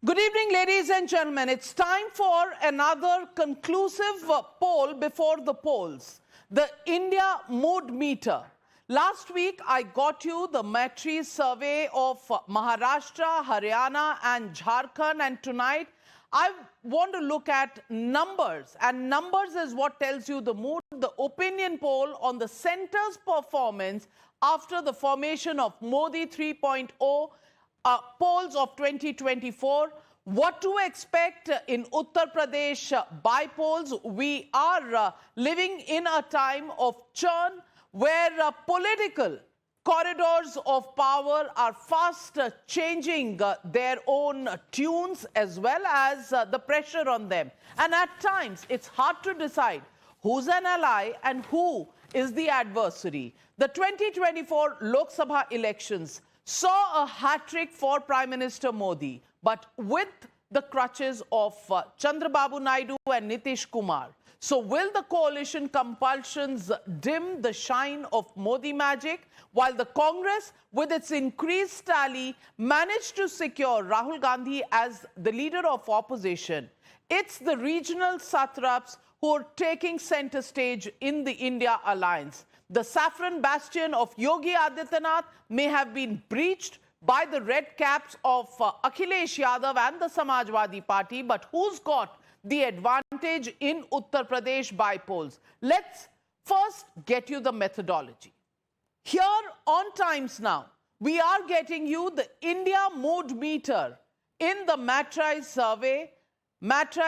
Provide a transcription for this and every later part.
Good evening, ladies and gentlemen. It's time for another conclusive poll before the polls. The India Mood Meter. Last week, I got you the Matri survey of Maharashtra, Haryana and Jharkhand. And tonight, I want to look at numbers. And numbers is what tells you the mood, the opinion poll on the centre's performance after the formation of Modi 3.0 polls of 2024. What to expect in Uttar Pradesh by polls? We are living in a time of churn where political corridors of power are fast changing their own tunes as well as the pressure on them. And at times, it's hard to decide who's an ally and who is the adversary. The 2024 Lok Sabha elections saw a hat-trick for Prime Minister Modi, but with the crutches of Chandrababu Naidu and Nitish Kumar. So will the coalition compulsions dim the shine of Modi magic, while the Congress, with its increased tally, managed to secure Rahul Gandhi as the leader of opposition? It's the regional satraps who are taking center stage in the India alliance. The saffron bastion of Yogi Adityanath may have been breached by the red caps of Akhilesh Yadav and the Samajwadi Party, but who's got the advantage in Uttar Pradesh by polls? Let's first get you the methodology. Here on Times Now, we are getting you the India Mood Meter in the Matri survey. Matri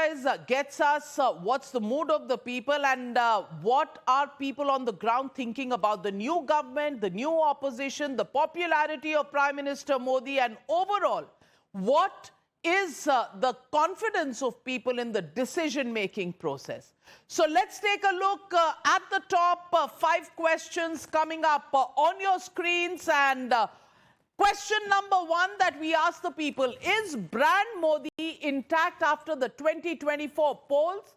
gets us what's the mood of the people and what are people on the ground thinking about the new government, the new opposition, the popularity of Prime Minister Modi, and overall, what is the confidence of people in the decision-making process. So let's take a look at the top 5 questions coming up on your screens. And question number 1 that we ask the people: is brand Modi intact after the 2024 polls?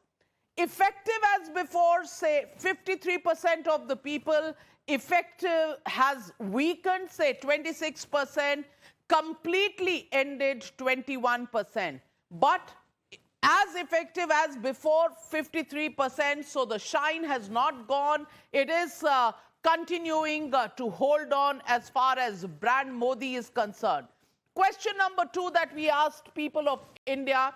Effective as before, say 53% of the people. Effective has weakened, say 26%. Completely ended, 21%. But as effective as before, 53%. So the shine has not gone. It is continuing to hold on as far as brand Modi is concerned. Question number 2 that we asked people of India: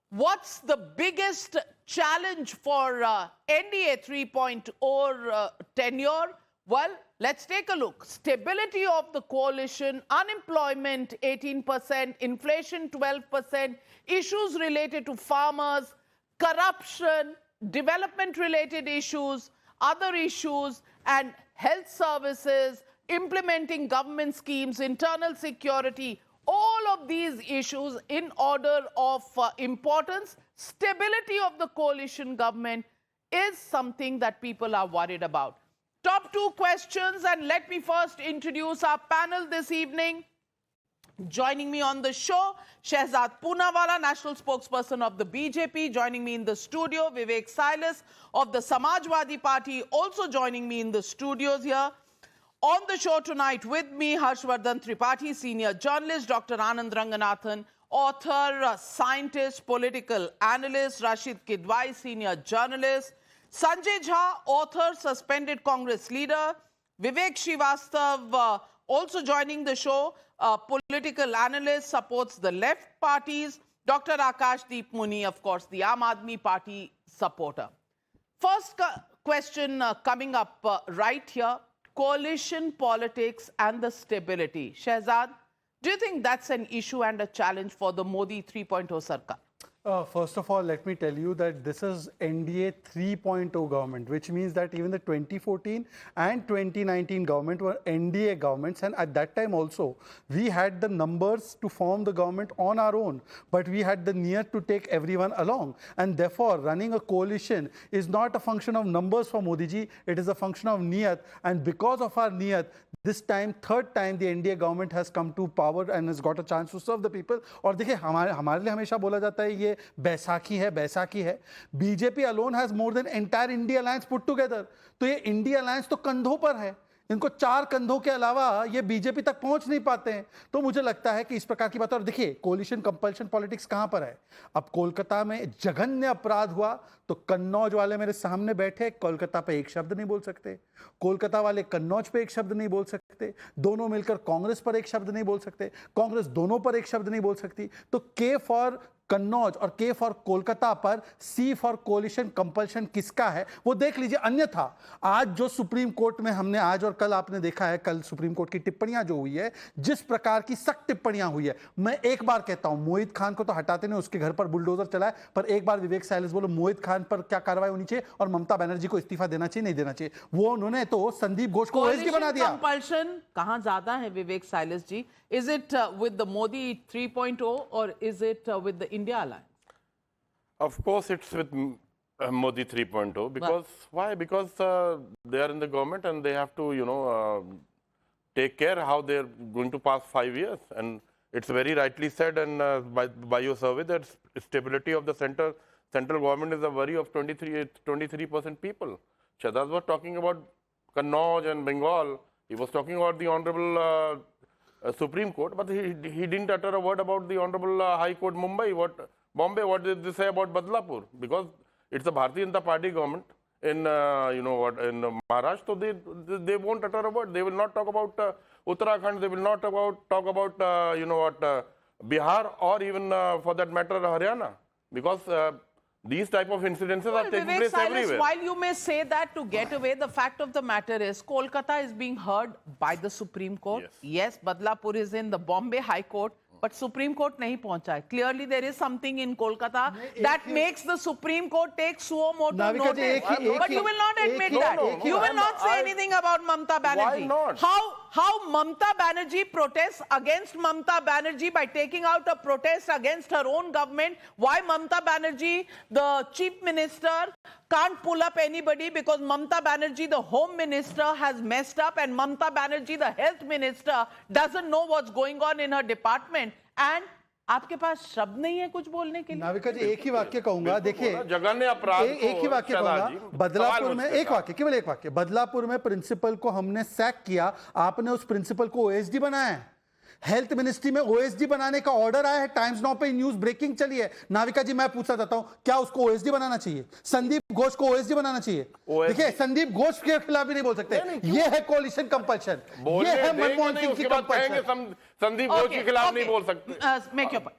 what's the biggest challenge for NDA 3.0 tenure? Well, let's take a look. Stability of the coalition, unemployment 18%, inflation 12%, issues related to farmers, corruption, development-related issues, other issues, and health services, implementing government schemes, internal security, all of these issues in order of importance. Stability of the coalition government is something that people are worried about. Top 2 questions, and let me first introduce our panel this evening. Joining me on the show, Shehzad Poonawalla, national spokesperson of the BJP. Joining me in the studio, Vivek Silas of the Samajwadi Party, also joining me in the studios here. On the show tonight with me, Harshvardhan Tripathi, senior journalist, Dr. Anand Ranganathan, author, scientist, political analyst, Rashid Kidwai, senior journalist, Sanjay Jha, author, suspended Congress leader, Vivek Srivastav, also joining the show, political analyst, supports the left parties, Dr. Akash Deep Muni, of course, the Aam Aadmi Party supporter. First question coming up right here: coalition politics and the stability. Shehzad, do you think that's an issue and a challenge for the Modi 3.0 Sarkar? First of all, let me tell you that this is NDA 3.0 government, which means that even the 2014 and 2019 government were NDA governments. And at that time also, we had the numbers to form the government on our own, but we had the niyat to take everyone along. And therefore, running a coalition is not a function of numbers for Modi ji, it is a function of niyat. And because of our niyat, this time, third time, the NDA government has come to power and has got a chance to serve the people. और देखिए हमारे लिए हमेशा बोला जाता है ये बैसाखी है. BJP alone has more than entire India alliance put together. तो ये India alliance तो कंधों पर है. इनको 4 कंधों के अलावा ये बीजेपी तक पहुंच नहीं पाते हैं। तो मुझे लगता है कि इस प्रकार की बात, और देखिए कोलिशन कंपल्शन पॉलिटिक्स कहां पर है। अब कोलकाता में जघन्य अपराध हुआ तो कन्नौज वाले मेरे सामने बैठे, कोलकाता पे एक शब्द नहीं बोल सकते, कोलकाता वाले कन्नौज पे एक शब्द नहीं बोल सकते, दोनों मिलकर कांग्रेस पर एक शब्द नहीं बोल सकते, कांग्रेस दोनों पर एक शब्द नहीं बोल सकती। तो के फॉर कन्नौज और के फॉर कोलकाता पर सी फॉर कोलिशन कंपल्शन किसका है वो देख लीजिए। अन्यथा आज जो सुप्रीम कोर्ट में हमने आज और कल आपने देखा है, कल सुप्रीम कोर्ट की टिप्पणियां जो हुई है, जिस प्रकार की सख्त टिप्पणियां हुई है, मैं एक बार कहता हूं मोहित खान को तो हटाते नहीं, उसके घर पर बुलडोजर चला है, पर एक बार विवेक साइलेंस बोलो मोहित खान पर क्या कार्रवाई होनी चाहिए और ममता बनर्जी को इस्तीफा देना चाहिए नहीं देना चाहिए। वो उन्होंने तो संदीप घोष को ओएसडी बना दिया। कंपल्शन कहां ज्यादा है Vivek Sailas ji? Is it with the Modi 3.0 or is it with the India alliance? Of course, it's with Modi 3.0 because why? Because they are in the government and they have to, take care how they are going to pass 5 years. And it's very rightly said, and by your survey, that stability of the central government is a worry of 23% people. Shahzad was talking about Kannauj and Bengal. He was talking about the honorable Supreme Court, but he didn't utter a word about the honorable High Court Bombay. What did they say about Badlapur? Because it's a Bharatiya Janata Party government in in Maharashtra, so they won't utter a word. They will not talk about Uttarakhand. They will not talk about Bihar, or even for that matter Haryana, because these type of incidences are taking Vivek place Silas, everywhere. while you may say that to get away, the fact of the matter is Kolkata is being heard by the Supreme Court. Yes, Badlapur is in the Bombay High Court, but Supreme Court nahi पहुंचा है. Clearly, there is something in Kolkata that makes the Supreme Court take suo motu notice. But you will not admit that. You will not say anything about Mamta Banerjee. Why not? How Mamta Banerjee protests against Mamta Banerjee by taking out a protest against her own government? Why Mamta Banerjee, the chief minister, can't pull up anybody because Mamta Banerjee, the home minister, has messed up, and Mamta Banerjee, the health minister, doesn't know what's going on in her department. And आपके पास शब्द नहीं है कुछ बोलने के लिए? नाविका जी एक ही वाक्य कहूंगा, देखिए जघन्य अपराध, एक ही वाक्य कहूंगा। बदलापुर में एक वाक्य, केवल एक वाक्य, बदलापुर में प्रिंसिपल को हमने सैक किया, आपने उस प्रिंसिपल को ओएसडी बनाया है। हेल्थ मिनिस्ट्री में ओएसडी बनाने का ऑर्डर आया है, टाइम्स नाउ पे न्यूज ब्रेकिंग चली है। नाविका जी मैं पूछना चाहता हूं, क्या उसको ओएसडी बनाना चाहिए? संदीप घोष को ओएसडी बनाना चाहिए? देखिए संदीप घोष के खिलाफ भी नहीं बोल सकते। ये है कोलिशन कंपल्शन, ये है मनमोहन सिंह की कंपल्शन। संदीप घोष के खिलाफ नहीं बोल सकते।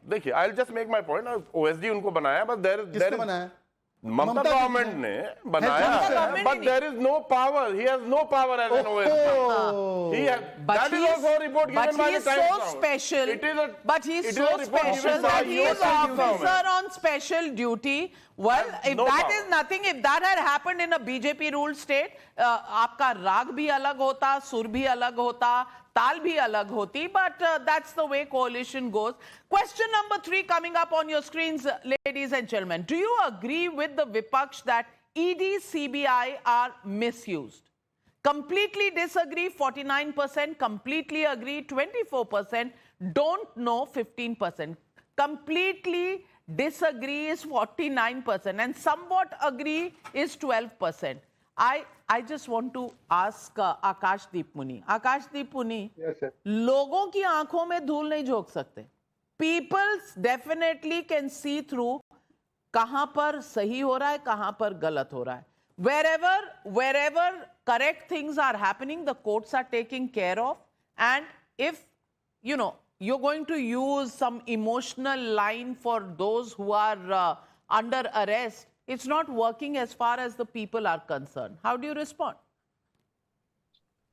देखिए, I will just make my point. OSD उनको बनाया, बट देयर बनाया ममता गवर्नमेंट ने बनाया, but there is no power. He has no power as an OSD. He has, that is also a report given by the Times now. But he is so special that he is officer on special duty. Well, if that is nothing, if that had happened in a BJP ruled state, आपका राग भी अलग होता, सुर भी अलग होता, ताल भी अलग होती, but that's the way coalition goes. Question number 3 coming up on your screens, ladies and gentlemen. Do you agree with the Vipaksh that ED, CBI are misused? Completely disagree, 49%. Completely agree, 24%. Don't know, 15%. Completely disagree is 49%. And somewhat agree is 12%. I just want to ask Akashdeep Muni. Akashdeep Muni, yes, sir. लोगों की आंखों में धूल नहीं झोंक सकते. People definitely can see through कहां पर सही हो रहा है, कहां पर गलत हो रहा है. Wherever correct things are happening, the courts are taking care of. And if, you're going to use some emotional line for those who are under arrest, it's not working as far as the people are concerned. How do you respond?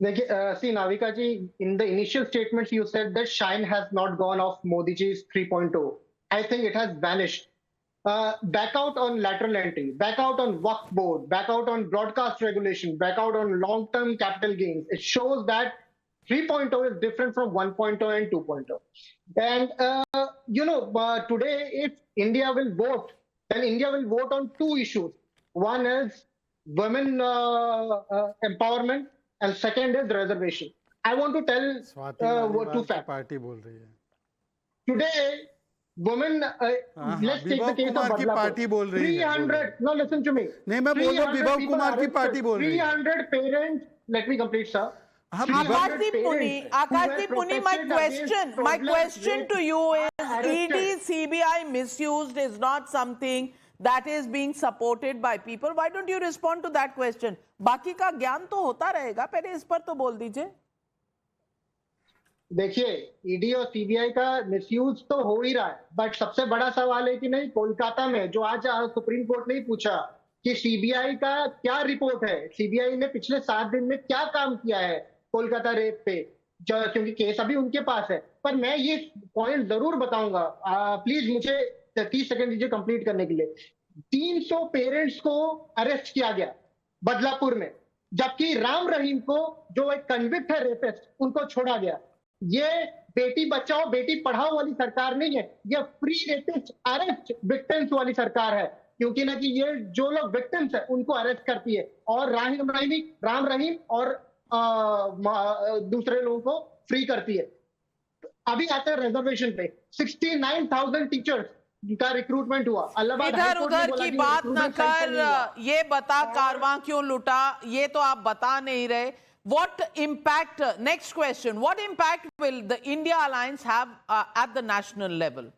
See, Navika ji, in the initial statements, you said that shine has not gone off Modi ji's 3.0. I think it has vanished. Back out on lateral entry, back out on Waqf board, back out on broadcast regulation, back out on long-term capital gains. It shows that 3.0 is different from 1.0 and 2.0. And, today, if India will vote, then India will vote on 2 issues. One is women empowerment, and second is reservation. I want to tell 2 facts. Today, women, let's take the case of Badlapur. 300, no, listen to me. 300 parents, let me complete, sir. हाँ, Akashdeep Muni, my question to you is, ED CBI misused is not something that is being supported by people. Why don't you respond to that question? बाकी का ज्ञान तो होता रहेगा, पहले इस पर तो बोल दीजिए. देखिए, ईडी और सीबीआई का मिसयूज तो हो ही रहा है, बट सबसे बड़ा सवाल है कि नहीं, कोलकाता में जो आज सुप्रीम कोर्ट ने पूछा कि सीबीआई का क्या रिपोर्ट है, सीबीआई ने पिछले 7 दिन में क्या काम किया है कोलकाता रेप पे, क्योंकि केस अभी उनके पास है. पर मैं ये पॉइंट जरूर बताऊंगा, प्लीज मुझे 30 सेकंड दीजिए कंप्लीट करने के लिए. 300 पेरेंट्स को अरेस्ट किया गया बदलापुर में, जबकि राम रहीम को, जो एक कन्विक्ट है रेपिस्ट, उनको छोड़ा गया. ये बेटी बचाओ बेटी पढ़ाओ वाली सरकार नहीं है, ये फ्री रेपिस्ट अरेस्ट विक्टिम्स वाली सरकार है, क्योंकि ना कि ये जो लोग विक्टिम्स है उनको अरेस्ट करती है और राम रहीम और दूसरे लोगों को फ्री करती है. अभी आते हैं रिजर्वेशन पे. 69,000 टीचर्स का रिक्रूटमेंट हुआ. इधर उधर की बात न कर, ये बता कारवां क्यों लुटा, ये तो आप बता नहीं रहे. What impact, next question, what impact will the India alliance have at the national level?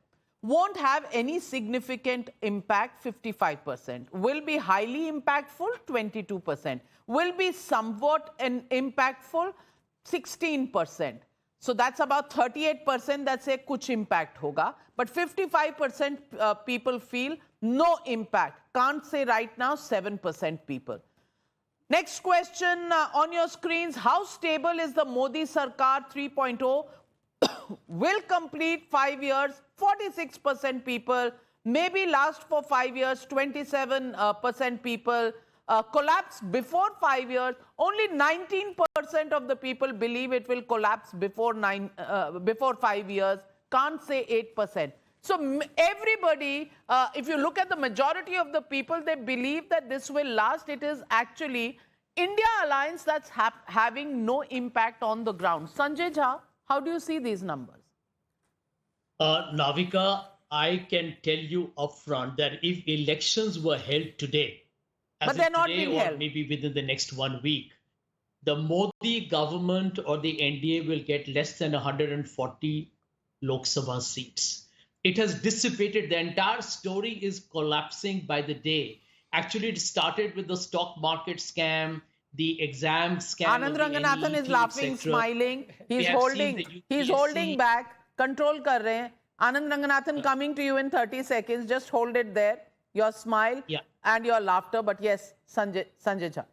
Won't have any significant impact, 55%. Will be highly impactful, 22%. Will be somewhat impactful, 16%. So that's about 38% that say kuch impact hoga. But 55% people feel no impact. Can't say right now, 7% people. Next question on your screens. How stable is the Modi Sarkar 3.0? Will complete 5 years, 46% people. Maybe last for 5 years, 27% people. Collapse before 5 years. Only 19% of the people believe it will collapse before 5 years. Can't say 8%. So everybody, if you look at the majority of the people, they believe that this will last. It is actually India alliance that's having no impact on the ground. Sanjay Jha, how do you see these numbers? Navika, I can tell you upfront that if elections were held today, but they're not being or held, maybe within the next 1 week, the Modi government or the NDA will get less than 140 Lok Sabha seats. It has dissipated. The entire story is collapsing by the day. Actually, it started with the stock market scam, the exam scam. Anand Ranganathan is laughing, smiling. He's holding back. Control kar rahe hain. Anand Ranganathan coming to you in 30 seconds. Just hold it there. Your smile and your laughter. But yes, Sanjay Jha.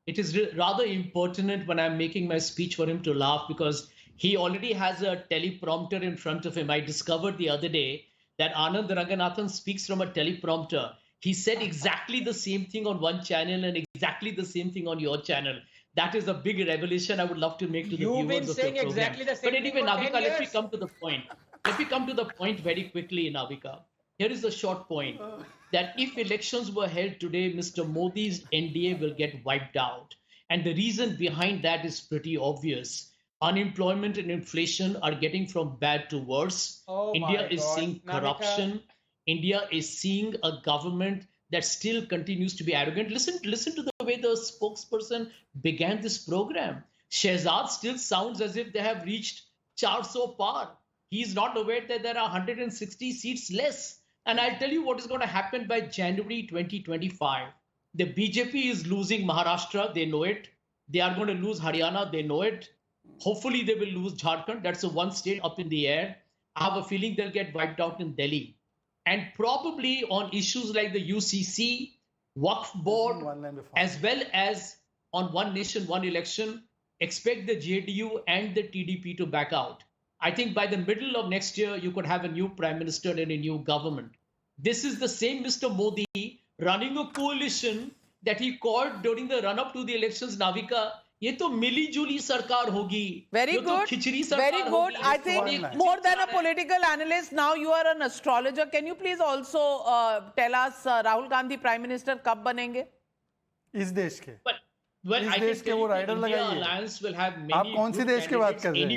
It is rather impertinent when I'm making my speech for him to laugh, because he already has a teleprompter in front of him. I discovered the other day that Anand Ranganathan speaks from a teleprompter. He said exactly the same thing on one channel and exactly the same thing on your channel. That is a big revelation I would love to make to the viewers of the program. You've been saying exactly the same thing. But anyway, for 10 Navika, years. let me come to the point. Let me come to the point very quickly, Navika. Here is the short point, that if elections were held today, Mr. Modi's NDA will get wiped out. And the reason behind that is pretty obvious. Unemployment and inflation are getting from bad to worse. India is seeing corruption. India is seeing a government that still continues to be arrogant. Listen to the way the spokesperson began this program. Shehzad still sounds as if they have reached 400 par. He is not aware that there are 160 seats less. And I'll tell you what is going to happen by January 2025. The BJP is losing Maharashtra. They know it. They are going to lose Haryana. They know it. Hopefully, they will lose Jharkhand. That's the one state up in the air. I have a feeling they'll get wiped out in Delhi. And probably on issues like the UCC, Waqf Board, as well as on one nation, one election, expect the JDU and the TDP to back out. I think by the middle of next year, you could have a new prime minister and a new government. This is the same Mr. Modi running a coalition that he called during the run-up to the elections, Navika. ये तो मिली जुली सरकार होगी. Very good. Very good. I think more than a political analyst, now you are an astrologer. Can you please also tell us Rahul Gandhi Prime Minister कब बनेंगे? इस देश के. Well, इस I देश के वो राइडर लगाइए. आप कौन सी देश की बात कर रहे हैं?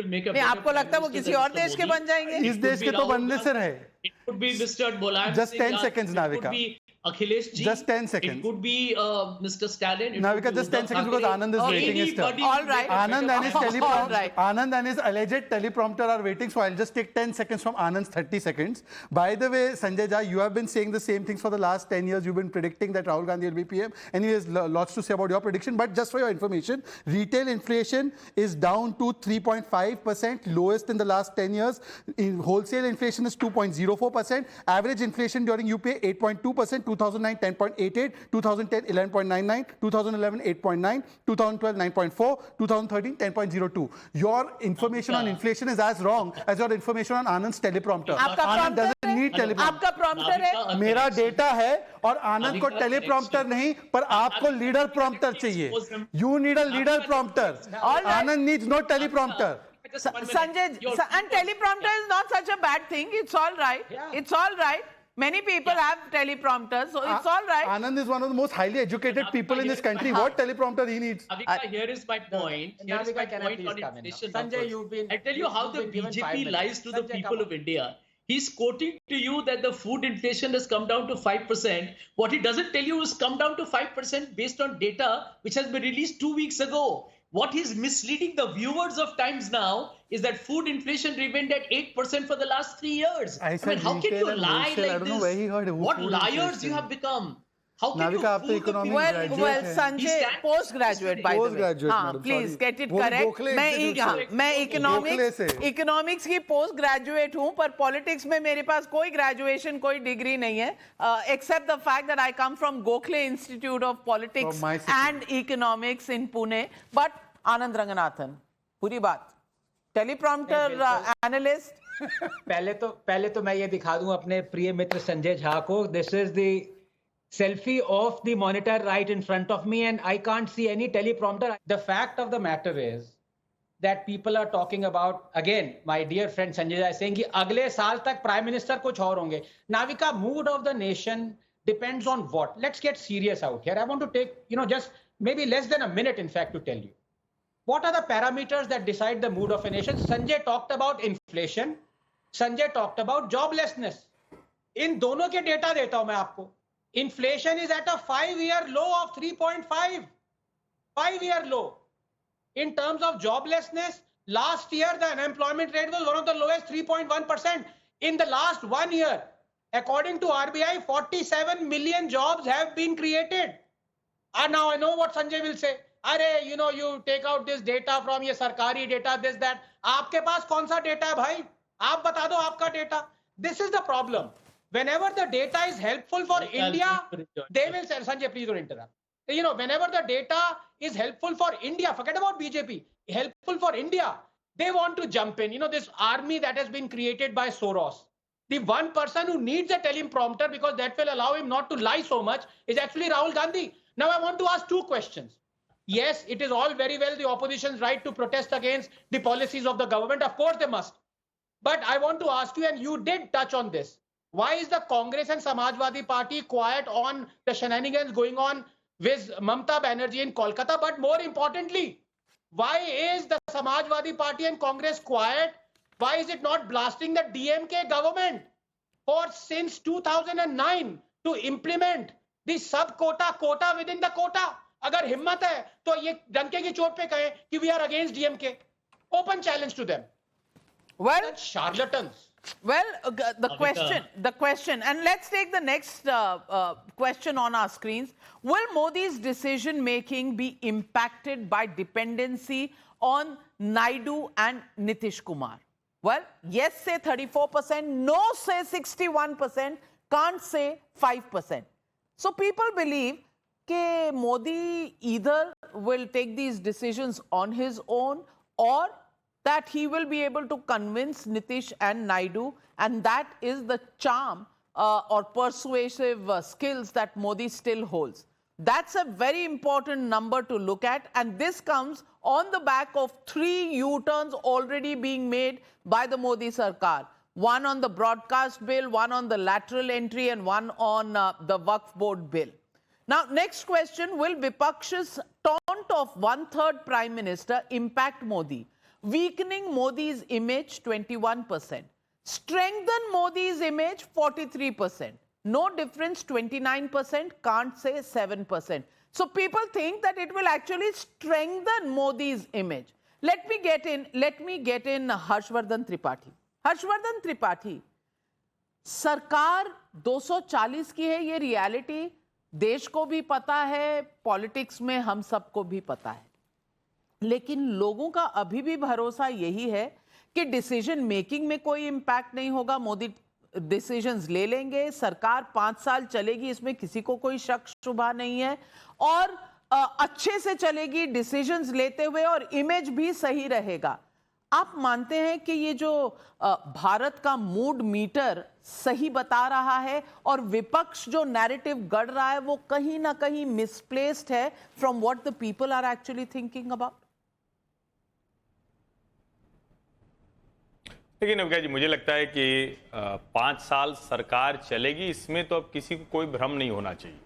नहीं, आपको लगता है वो किसी और देश के बन जाएंगे? इस देश के तो बनने से रहे. It could be Mr. Mulayam Just Singh 10 seconds, Yadav. Navika. It could be Akhilesh ji. Just 10 It seconds. could be Mr. Stalin. It Navika, could be just 10 Uddhav seconds because Thackeray, Anand is or waiting his turn. anybody All right. Anand and his All right. Anand and his alleged teleprompter are waiting, so I'll just take 10 seconds from Anand's 30 seconds. By the way, Sanjay Jha, you have been saying the same things for the last 10 years. You've been predicting that Rahul Gandhi will be PM. And he has lots to say about your prediction. But just for your information, retail inflation is down to 3.5%, lowest in the last 10 years. In wholesale inflation is 2.04%. Average inflation during UPA 8.2%, 2009 10.88, 2010 11.99, 2011 8.9, 2012 9.4, 2013 10.02. Your information on inflation is as wrong as your information on Anand's teleprompter. आपका Anand prompter doesn't है? need teleprompter. आपका prompter है? मेरा data है और आनंद को Navika, teleprompter नहीं पर आपको लीडर प्रॉम्प्टर चाहिए. You need a leader prompter. Anand needs no teleprompter. Just 1 minute. Sanjay, Your- and teleprompter is not such a bad thing. It's all right. It's all right. Many people have teleprompters, so it's all right. Anand is one of the most highly educated people in this country. What teleprompter he needs? Navika, here is my point. Here is my Navika, can I point please on come in now? inflation Sanjay, numbers. you've been- I tell you how you've the been given 5 BJP minutes. lies to the Sanjay, people come of India. He's quoting to you that the food inflation has come down to 5%. What he doesn't tell you is come down to 5% based on data which has been released 2 weeks ago. What he's misleading the viewers of Times Now is that food inflation remained at 8% for the last 3 years. I mean, said how can retail you and lie wholesale. I like don't know this? where he heard What food liars inflation. you have become? How can Navika, you आप तो fool the economics people? graduate Well, हैं. Sanjay, stands- postgraduate, by the way. Postgraduate, हाँ, madam, please sorry. get it वो भी correct. Gokhale मैं institute से। मैं गोखले से। इकोनॉमिक्स की पोस्ट ग्रेजुएट हूँ, पर पॉलिटिक्स में मेरे पास कोई ग्रेजुएशन, कोई डिग्री नहीं है, except the fact that I come from Gokhale Institute of Politics From my city. and Economics in Pune. But Anand Ranganathan, पूरी बात. Teleprompter analyst. पहले तो मैं ये दिखा दूं अपने प्रिय मित्र संजय झा को. This is the selfie of the monitor right in front of me and I can't see any teleprompter. The fact of the matter is that people are talking about, again, my dear friend Sanjay Jha is saying कि अगले साल तक Prime Minister कुछ और होंगे. Navika, mood of the nation depends on what? Let's get serious out here. I want to take, just maybe less than a minute, in fact, to tell you. What are the parameters that decide the mood of a nation? Sanjay talked about inflation. Sanjay talked about joblessness. इन दोनों के data देता हूं मैं आपको. Inflation is at a 5-year low of 3.5. 5-year low. In terms of joblessness, last year the unemployment rate was one of the lowest, 3.1%. In the last 1 year, according to RBI, 47 million jobs have been created. And now I know what Sanjay will say. अरे, you take out this data from ये सरकारी data, this, that. आपके पास कौन सा data है भाई? आप बता दो आपका data. This is the problem. Whenever the data is helpful for India, they will say, Sanjay, please don't interrupt. Whenever the data is helpful for India, forget about BJP, helpful for India, they want to jump in. This army that has been created by Soros. The one person who needs a teleprompter because that will allow him not to lie so much is actually Rahul Gandhi. Now I want to ask 2 questions. Yes, it is all very well the opposition's right to protest against the policies of the government. Of course they must. But I want to ask you, and you did touch on this, why is the Congress and Samajwadi Party quiet on the shenanigans going on with Mamata Banerjee in Kolkata? But more importantly, why is the Samajwadi Party and Congress quiet? Why is it not blasting the DMK government for since 2009 to implement the quota within the quota? अगर हिम्मत है तो ये डंके की चोट पे कहें कि we are against DMK. Open challenge to them. Well, Such charlatans. Well, the question, and let's take the next question on our screens. Will Modi's decision making be impacted by dependency on Naidu and Nitish Kumar? Well, yes say 34%, no say 61%, can't say 5%. So people believe that Modi either will take these decisions on his own or that he will be able to convince Nitish and Naidu, and that is the charm or persuasive skills that Modi still holds. That's a very important number to look at, and this comes on the back of 3 U-turns already being made by the Modi Sarkar. One on the broadcast bill, one on the lateral entry, and one on the Waqf board bill. Now, next question, will Vipaksh's taunt of 1/3 Prime Minister impact Modi? Weakening Modi's image, 21%. Strengthen Modi's image, 43%. No difference, 29%, can't say 7%. So people think that it will actually strengthen Modi's image. Let me get in Harshvardhan Tripathi. Harshvardhan Tripathi, सरकार 240 की है, ये reality देश को भी पता है, politics में हम सबको भी पता है, लेकिन लोगों का अभी भी भरोसा यही है कि डिसीजन मेकिंग में कोई इंपैक्ट नहीं होगा, मोदी डिसीजंस ले लेंगे, सरकार 5 साल चलेगी, इसमें किसी को कोई शक शुबा नहीं है, और अच्छे से चलेगी डिसीजंस लेते हुए, और इमेज भी सही रहेगा। आप मानते हैं कि ये जो भारत का मूड मीटर सही बता रहा है और विपक्ष जो नैरेटिव गढ़ रहा है वो कहीं ना कहीं मिसप्लेस्ड है from what the people are actually thinking about? देखिए नविका जी, मुझे लगता है कि 5 साल सरकार चलेगी, इसमें तो अब किसी को कोई भ्रम नहीं होना चाहिए।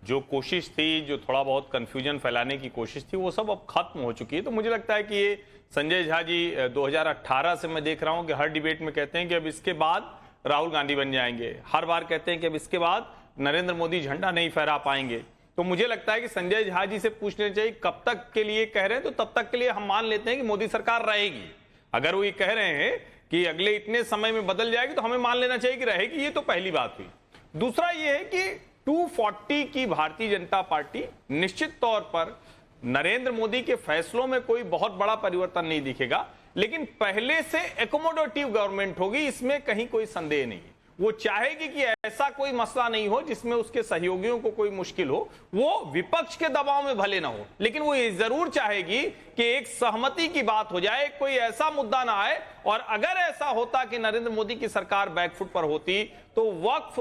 जो कोशिश थी, जो थोड़ा बहुत कंफ्यूजन फैलाने की कोशिश थी, वो सब अब खत्म हो चुकी है। तो मुझे लगता है कि ये संजय झा जी 2018 से मैं देख रहा हूं कि हर डिबेट में कहते हैं कि अब इसके बाद राहुल गांधी बन जाएंगे, हर बार कहते हैं कि अब इसके बाद नरेंद्र मोदी झंडा नहीं फहरा पाएंगे। तो मुझे लगता है कि संजय झा जी से पूछना चाहिए कब तक के लिए कह रहे हैं, तो तब तक के लिए हम मान लेते हैं कि मोदी सरकार रहेगी। अगर वो ये कह रहे हैं कि अगले इतने समय में बदल जाएगी, तो हमें मान लेना चाहिए कि रहेगी। ये तो पहली बात हुई। दूसरा ये है कि 240 की भारतीय जनता पार्टी, निश्चित तौर पर नरेंद्र मोदी के फैसलों में कोई बहुत बड़ा परिवर्तन नहीं दिखेगा, लेकिन पहले से एकोमोडेटिव गवर्नमेंट होगी, इसमें कहीं कोई संदेह नहीं। वो चाहेगी कि ऐसा कोई मसला नहीं हो जिसमें उसके सहयोगियों को कोई मुश्किल हो, वो विपक्ष के दबाव में भले ना हो, लेकिन वो ये जरूर चाहेगी कि एक सहमति की बात हो जाए, कोई ऐसा मुद्दा ना आए। और अगर ऐसा होता कि नरेंद्र मोदी की सरकार बैकफुट पर होती, तो वक्फ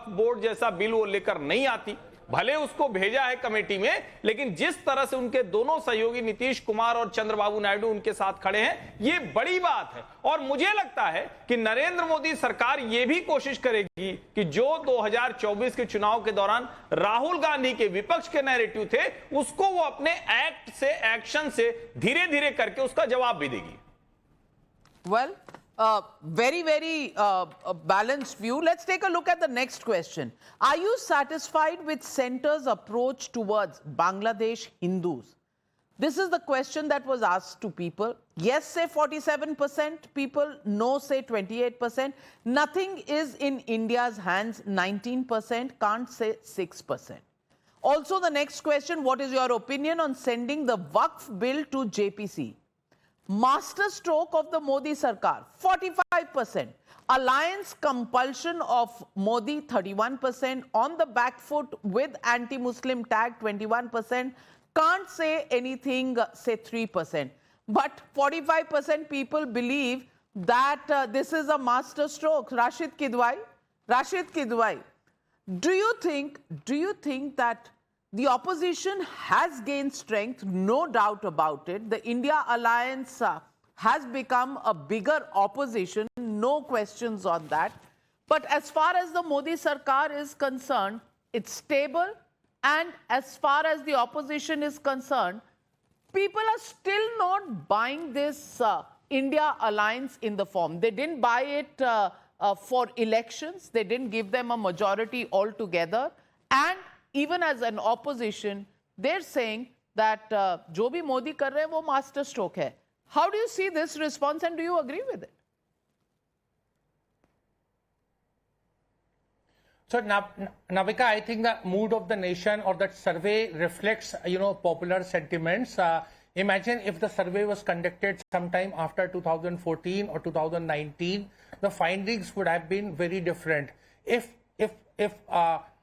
बोर्ड जैसा बिल वो लेकर नहीं आती। भले उसको भेजा है कमेटी में, लेकिन जिस तरह से उनके दोनों सहयोगी नीतीश कुमार और चंद्रबाबू नायडू उनके साथ खड़े हैं, ये बड़ी बात है। और मुझे लगता है कि नरेंद्र मोदी सरकार ये भी कोशिश करेगी कि जो 2024 के चुनाव के दौरान राहुल गांधी के विपक्ष के नैरेटिव थे, उसको वो अपने एक्ट से, एक्शन से धीरे धीरे करके उसका जवाब भी देगी। Well, very balanced view. Let's take a look at the next question. Are you satisfied with centre's approach towards Bangladesh Hindus? This is the question that was asked to people. Yes, say 47% people, no, say 28%. Nothing is in India's hands, 19%, can't say 6%. Also, the next question, what is your opinion on sending the Waqf bill to JPC? Master stroke of the Modi Sarkar, 45%. Alliance compulsion of Modi, 31%. On the back foot with anti-Muslim tag, 21%. Can't say anything, say 3%. But 45% people believe that this is a master stroke. Rashid Kidwai, do you think that the opposition has gained strength? No doubt about it. The India alliance has become a bigger opposition, no questions on that. But as far as the Modi Sarkar is concerned, it's stable. And as far as the opposition is concerned, people are still not buying this India alliance in the form. They didn't buy it for elections. They didn't give them a majority altogether. And even as an opposition, they're saying that जो भी मोदी कर रहे हैं वो master stroke है. How do you see this response and do you agree with it? So Navika, I think the mood of the nation or that survey reflects, popular sentiments. Imagine if the survey was conducted sometime after 2014 or 2019, the findings would have been very different. If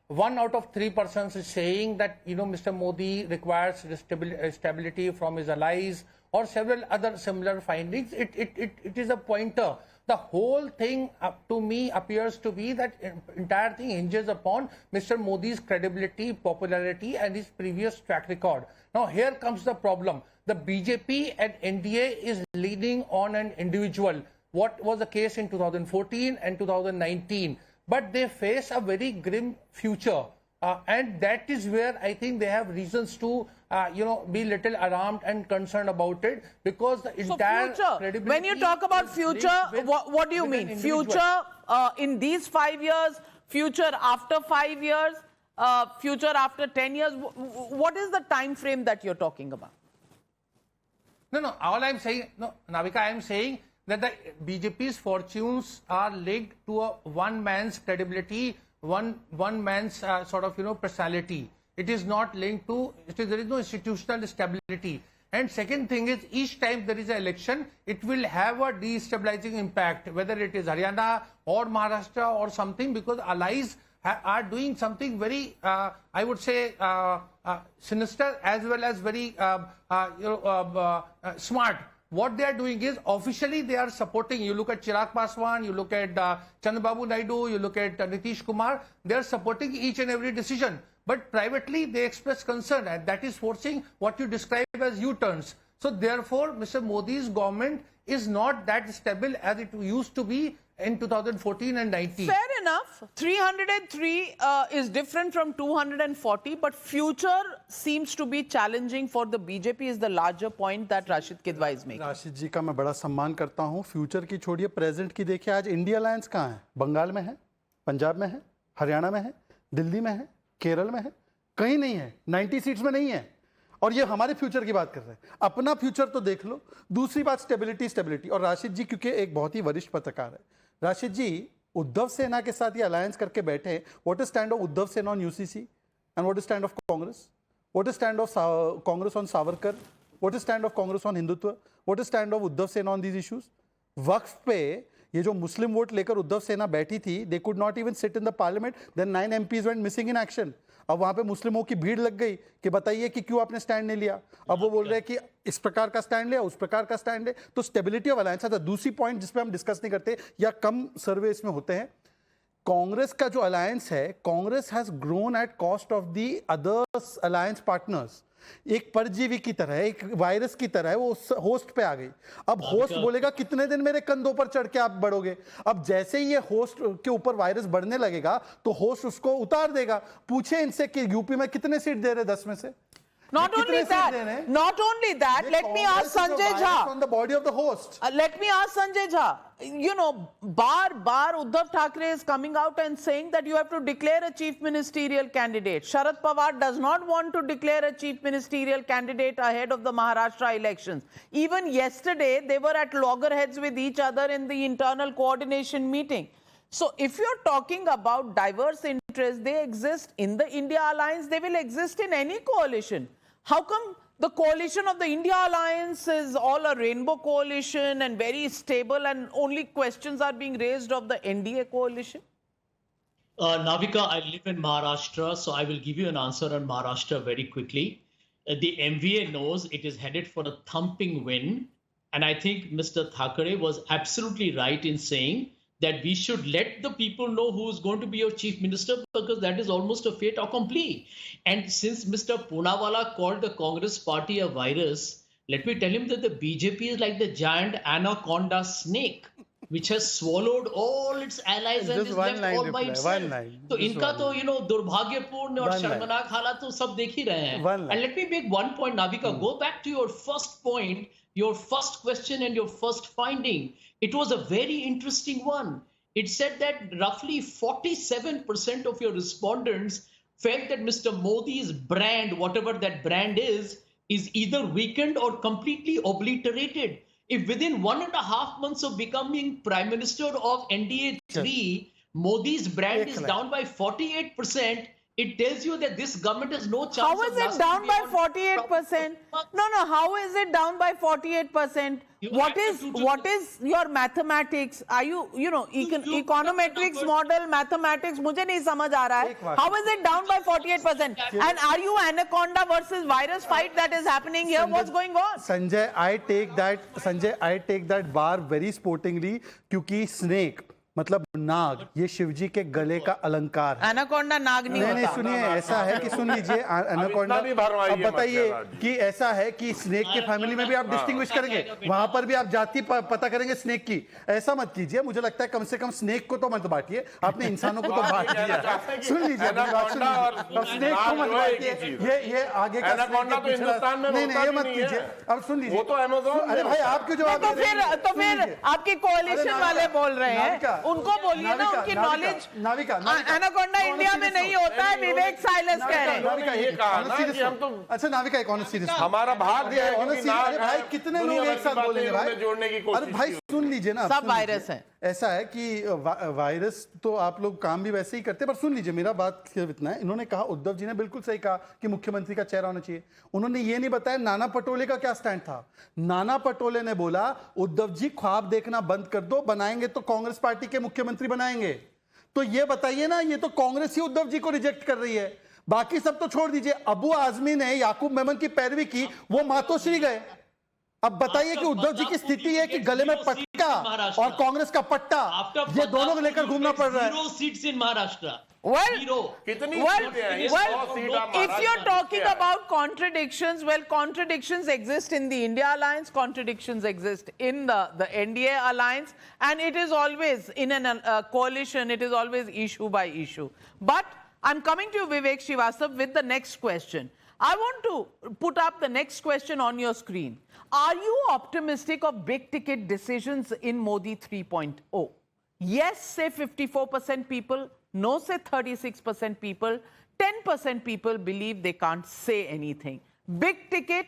1 out of 3 persons is saying that, Mr. Modi requires stability from his allies or several other similar findings, it is a pointer. The whole thing to me appears to be that entire thing hinges upon Mr. Modi's credibility, popularity and his previous track record. Now here comes the problem. The BJP and NDA is leaning on an individual. What was the case in 2014 and 2019? But they face a very grim future. And that is where I think they have reasons to, be little alarmed and concerned about it, because the entire credibility. When you talk about future, what do you mean? Future in these 5 years, future after 5 years, future after 10 years? What is the time frame that you're talking about? No, all I'm saying, no, Navika, I'm saying that the BJP's fortunes are linked to a one man's credibility, one man's sort of, personality. It is not linked to, there is no institutional stability. And second thing is, each time there is an election, it will have a destabilizing impact, whether it is Haryana or Maharashtra or something, because allies are doing something very, I would say, sinister as well as very smart. What they are doing is, officially they are supporting, you look at Chirag Paswan, you look at Chandrababu Naidu, you look at Nitish Kumar, they are supporting each and every decision. But privately they express concern, and that is forcing what you describe as U-turns. So therefore, Mr. Modi's government is not that stable as it used to be in 2014 and 19. Fair enough. 303 is different from 240, but future seems to be challenging for the BJP is the larger point that Rashid Kidwai is making. Rashid जी का मैं बड़ा सम्मान करता हूं. Future की छोड़िए, present की देखिए. आज इंडिया अलायंस कहाँ है? बंगाल में है, पंजाब में है, हरियाणा में है, दिल्ली में है, केरल में है, कहीं नहीं है. 90 सीट्स में नहीं है. और ये हमारे फ्यूचर की बात कर रहे हैं. अपना फ्यूचर तो देख लो. दूसरी बात स्टेबिलिटी. और राशिद जी क्योंकि एक बहुत ही वरिष्ठ पत्रकार है, राशिद जी उद्धव सेना के साथ ये अलायंस करके बैठे हैं. What is stand of Uddhav Sena on UCC and what is stand of Congress? What is stand of Congress on Savarkar? What is stand of Congress on Hindutva? What is stand of Uddhav Sena on these issues? वक्फ पे ये जो मुस्लिम वोट लेकर उद्धव सेना बैठी थी, they could not even sit in the parliament. Then 9 MPs went missing in action. अब वहां पे मुस्लिमों की भीड़ लग गई कि बताइए कि क्यों आपने स्टैंड नहीं लिया. अब वो बोल रहे हैं कि इस प्रकार का स्टैंड लिया, उस प्रकार का स्टैंड ले. तो स्टेबिलिटी ऑफ अलायंस. दूसरी पॉइंट जिस पे हम डिस्कस नहीं करते या कम सर्वे इसमें होते हैं, कांग्रेस का जो अलायंस है, Congress has grown at cost of the others alliance partners. एक परजीवी की तरह, एक वायरस की तरह है, वो होस्ट पे आ गई. अब होस्ट बोलेगा कितने दिन मेरे कंधों पर चढ़ के आप बढ़ोगे. अब जैसे ही ये होस्ट के ऊपर वायरस बढ़ने लगेगा तो होस्ट उसको उतार देगा. पूछे इनसे कि यूपी में कितने सीट दे रहे 10 में से? Not only that, let me ask Sanjay Jha. On the body of the host. Let me ask Sanjay Jha. You know, bar Uddhav Thackeray is coming out and saying that you have to declare a chief ministerial candidate. Sharad Pawar does not want to declare a chief ministerial candidate ahead of the Maharashtra elections. Even yesterday, they were at loggerheads with each other in the internal coordination meeting. So if you're talking about diverse interests, they exist in the India Alliance, they will exist in any coalition. How come the coalition of the India Alliance is all a rainbow coalition and very stable, and only questions are being raised of the NDA coalition? Navika, I live in Maharashtra, so I will give you an answer on Maharashtra very quickly. The MVA knows it is headed for a thumping win. And I think Mr. Thackeray was absolutely right in saying that we should let the people know who is going to be your chief minister, because that is almost a fait accompli. And since Mr. Poonawalla called the Congress party a virus, let me tell him that the BJP is like the giant anaconda snake, which has swallowed all its allies and is left all by itself. So इनका तो दुर्भाग्यपूर्ण और शर्मनाक हालात तो सब देख ही रहे हैं. And let me make one point, Navika. Go back to your first point, your first question and your first finding. It was a very interesting one. It said that roughly 47% of your respondents felt that Mr. Modi's brand, whatever that brand is either weakened or completely obliterated. If within 1.5 months of becoming Prime Minister of NDA 3, Modi's brand is down by 48%, it tells you that this government has no chance. How is it down by 48%? No, how is it down by 48%? What is your mathematics? Are you econometrics model mathematics? मुझे नहीं समझ आ रहा है. How is it down by 48%? And are you anaconda versus virus fight that is happening here? What's going on? Sanjay, I take that bar very sportingly, क्योंकि snake मतलब नाग ये शिवजी के गले का अलंकार है. एनाकोंडा नाग नहीं, सुनिए, ऐसा है कि सुन लीजिए, एनाकोंडा अब बताइए कि ऐसा है कि स्नेक के फैमिली में भी आप डिस्टिंग्विश करेंगे, वहां पर भी आप जाति पता करेंगे स्नेक की. ऐसा मत कीजिए. मुझे लगता है कम से कम स्नेक को तो मत बांटिए, आपने इंसानों को तो बांट दिया. सुन लीजिए, स्नेक को मत बांटिए. ये आगे का नहीं, ये मत कीजिए. अब सुन लीजिए, अरे भाई आप क्यों जवाब दे रहे हैं? तो फिर आपके कोalition वाले बोल रहे हैं उनको बोलिए ना, उनकी नॉलेज एनाकोंडा इंडिया में नहीं होता है, विवेक साइलेंस कह रहे हैं। अच्छा नाविका, एक ऑनेस्ट सीरियस, हमारा भाग्य है कि अरे भाई कितने लोग एक साथ बोलेंगे भाई, जोड़ने की कोशिश। अरे भाई सुन लीजिए ना, सब वायरस है। ऐसा है कि वायरस तो आप लोग काम भी वैसे ही करते हैं, पर सुन लीजिए मेरा बात सिर्फ इतना है। इन्होंने कहा, उद्धव जी ने बिल्कुल सही कहा कि मुख्यमंत्री का चेहरा होना चाहिए। उन्होंने ये नहीं बताया नाना पटोले का क्या स्टैंड था। नाना पटोले ने बोला उद्धव जी ख्वाब देखना बंद कर दो, बनाएंगे तो कांग्रेस पार्टी के मुख्यमंत्री बनाएंगे। तो ये बताइए ना, ये तो कांग्रेस ही उद्धव जी को रिजेक्ट कर रही है, बाकी सब तो छोड़ दीजिए। अबू आजमी ने याकूब मेमन की पैरवी की, वो मातोश्री गए। अब बताइए कि उद्धव जी की स्थिति है कि गले में पट्टा और कांग्रेस का पट्टा, ये दोनों को लेकर घूमना पड़ रहा है। 0 seats in Maharashtra. Well, if you're talking about contradictions, well, contradictions exist in the India alliance, contradictions exist in the NDA alliance, and it is always in a coalition, it is always issue by issue. But I'm coming to you, Vivek Srivastava, with the next question. I want to put up the next question on your screen. Are you optimistic of big ticket decisions in Modi 3.0? Yes, say 54% people. No, say 36% people. 10% people believe they can't say anything. Big ticket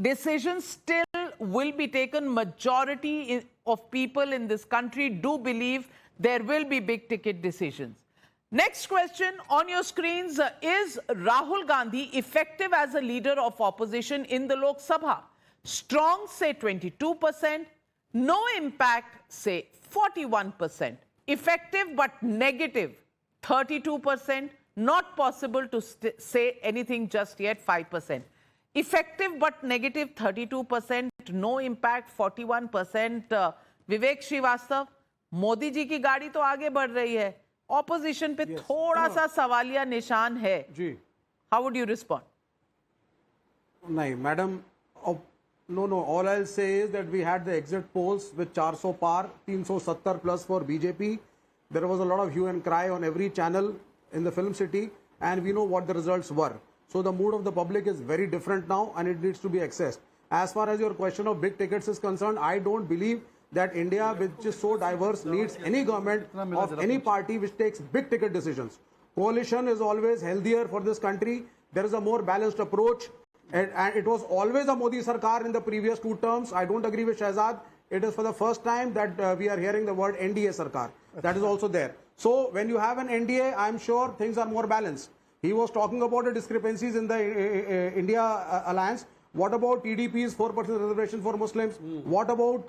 decisions still will be taken. Majority of people in this country do believe there will be big ticket decisions. Next question on your screens is Rahul Gandhi effective as a leader of opposition in the Lok Sabha? Strong, say 22%. No impact, say 41%. Effective but negative, 32%. Not possible to say anything just yet, 5%. Effective but negative, 32%. No impact, 41%. Vivek Srivastava, Modi ji की गाड़ी तो आगे बढ़ रही है, opposition पे थोड़ा सा सवालिया निशान है जी। How would you respond? नहीं madam, no, all I'll say is that we had the exit polls with 400 par, 370 plus for BJP. There was a lot of hue and cry on every channel in the film city, and we know what the results were. So the mood of the public is very different now, and it needs to be accessed. As far as your question of big tickets is concerned, I don't believe that India, which is so diverse, needs any government of any party which takes big ticket decisions. Coalition is always healthier for this country. There is a more balanced approach. And it was always a Modi Sarkar in the previous 2 terms. I don't agree with Shahzad. It is for the first time that we are hearing the word NDA Sarkar. That is also there. So when you have an NDA, I'm sure things are more balanced. He was talking about the discrepancies in the India alliance. What about TDP's 4% reservation for Muslims? What about